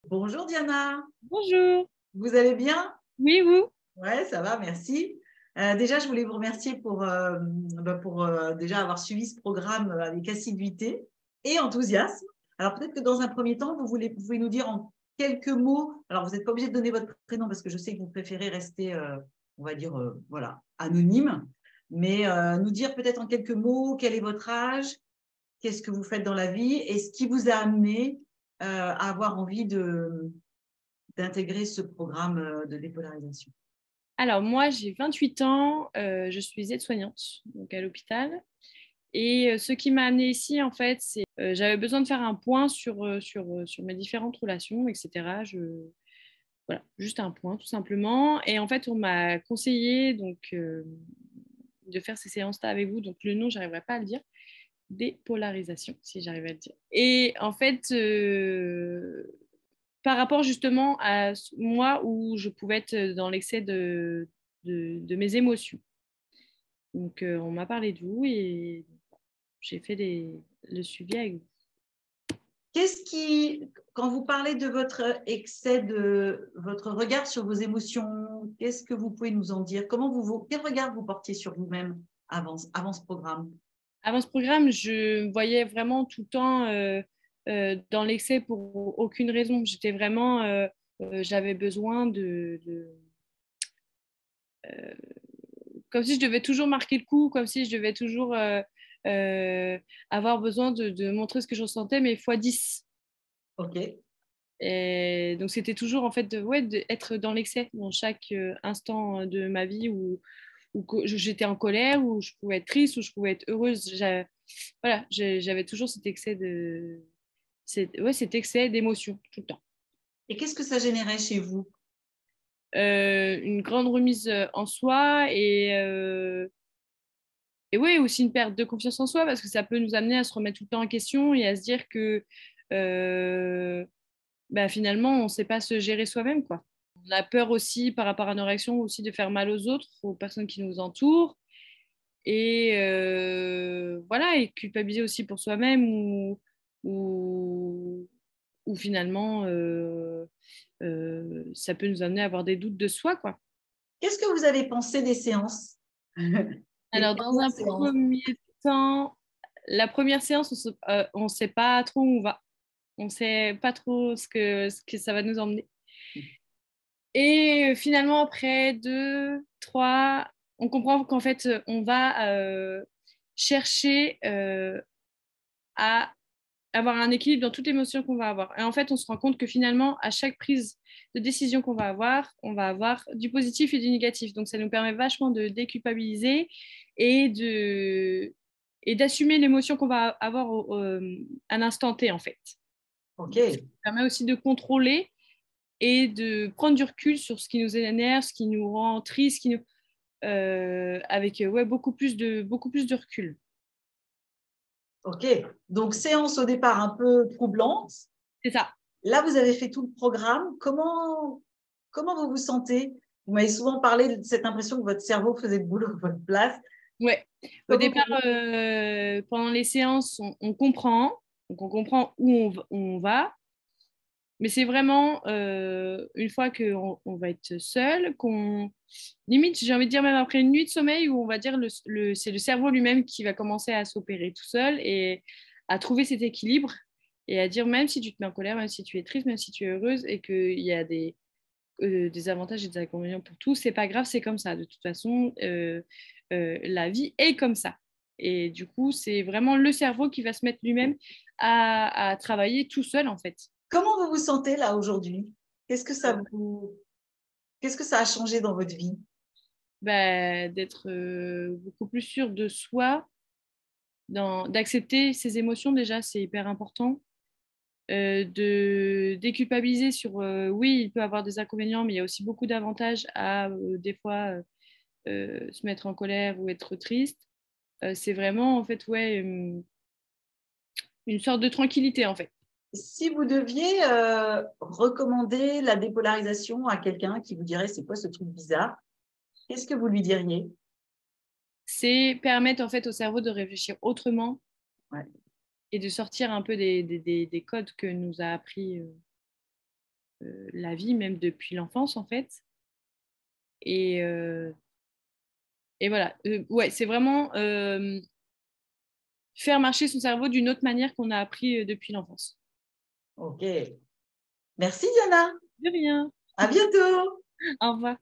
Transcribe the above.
Bonjour Diana, Bonjour. vous allez bien? Oui, vous? Ouais, ça va, merci. Déjà, je voulais vous remercier pour déjà avoir suivi ce programme avec assiduité et enthousiasme. Alors peut-être que dans un premier temps, vous pouvez nous dire en quelques mots, alors vous n'êtes pas obligé de donner votre prénom parce que je sais que vous préférez rester, on va dire, voilà, anonyme, mais nous dire peut-être en quelques mots quel est votre âge, qu'est-ce que vous faites dans la vie et ce qui vous a amené à avoir envie d'intégrer ce programme de dépolarisation. Alors, moi, j'ai 28 ans, je suis aide-soignante donc à l'hôpital. Et ce qui m'a amenée ici, en fait, c'est j'avais besoin de faire un point sur mes différentes relations, etc. Voilà, juste un point, tout simplement. Et en fait, on m'a conseillé donc, de faire ces séances-là avec vous. Donc, le nom, j'arriverai pas à le dire. Dépolarisation, si j'arrive à le dire. Et en fait, par rapport justement à moi où je pouvais être dans l'excès de mes émotions. Donc, on m'a parlé de vous et j'ai fait le suivi avec vous. Qu'est-ce qui, quand vous parlez de votre excès, de votre regard sur vos émotions, qu'est-ce que vous pouvez nous en dire? Quel regard vous portiez sur vous-même avant ce programme? Avant ce programme, je me voyais vraiment tout le temps dans l'excès pour aucune raison. J'étais vraiment, j'avais besoin euh, comme si je devais toujours marquer le coup, comme si je devais toujours euh, avoir besoin de montrer ce que je ressentais, mais fois 10. Ok, Et donc, c'était toujours en fait ouais, d'être dans l'excès dans chaque instant de ma vie où j'étais en colère, où je pouvais être triste, où je pouvais être heureuse. Voilà, j'avais toujours cet excès ouais, cet excès d'émotion tout le temps. et qu'est-ce que ça générait chez vous? Une grande remise en soi et ouais, aussi une perte de confiance en soi parce que ça peut nous amener à se remettre tout le temps en question et à se dire que euh, bah, finalement, on ne sait pas se gérer soi-même, quoi. On a peur aussi par rapport à nos réactions aussi de faire mal aux autres, aux personnes qui nous entourent. Et voilà, et culpabiliser aussi pour soi-même ou, ou finalement ça peut nous amener à avoir des doutes de soi, quoi. Qu'est-ce que vous avez pensé des séances? Les Alors, dans premières un séances. premier temps, la première séance, on ne sait pas trop où on va. On ne sait pas trop ce que ça va nous emmener. Et finalement, après deux, trois, on comprend qu'en fait, on va chercher à avoir un équilibre dans toutes les émotions qu'on va avoir. Et en fait, on se rend compte que finalement, à chaque prise de décision qu'on va avoir, on va avoir du positif et du négatif. Donc, ça nous permet vachement de déculpabiliser et et d'assumer l'émotion qu'on va avoir à l'instant T, en fait. Ok, Donc, ça permet aussi de contrôler et de prendre du recul sur ce qui nous énerve, ce qui nous rend triste, avec ouais, beaucoup plus de recul. ok. Donc séance au départ un peu troublante. C'est ça. Là, vous avez fait tout le programme. Comment vous vous sentez? Vous m'avez souvent parlé de cette impression que votre cerveau faisait le boulot à votre place. Ouais. Au Comment départ, vous... pendant les séances, on comprend. Donc, on comprend où on va. Mais c'est vraiment une fois qu'on va être seul, qu'on limite, j'ai envie de dire même après une nuit de sommeil où on va dire c'est le cerveau lui-même qui va commencer à s'opérer tout seul et à trouver cet équilibre et à dire même si tu te mets en colère, même si tu es triste, même si tu es heureuse et qu'il y a des avantages et des inconvénients pour tout, c'est pas grave, c'est comme ça. De toute façon, la vie est comme ça. Et du coup, c'est vraiment le cerveau qui va se mettre lui-même à travailler tout seul en fait. Comment vous vous sentez là aujourd'hui? Qu'est-ce que qu'est-ce que ça a changé dans votre vie? Bah, d'être beaucoup plus sûr de soi, d'accepter ses émotions déjà, c'est hyper important. De déculpabiliser sur, oui, il peut avoir des inconvénients, mais il y a aussi beaucoup d'avantages à des fois se mettre en colère ou être triste. C'est vraiment, en fait, ouais, une sorte de tranquillité, en fait. Si vous deviez recommander la dépolarisation à quelqu'un qui vous dirait c'est quoi ce truc bizarre, qu'est-ce que vous lui diriez? C'est permettre, en fait, au cerveau de réfléchir autrement Ouais. et de sortir un peu des codes que nous a appris. la vie, même depuis l'enfance, en fait. Et, voilà. Ouais, c'est vraiment faire marcher son cerveau d'une autre manière qu'on a appris depuis l'enfance. Ok. Merci Diana. De rien. À bientôt. Au revoir.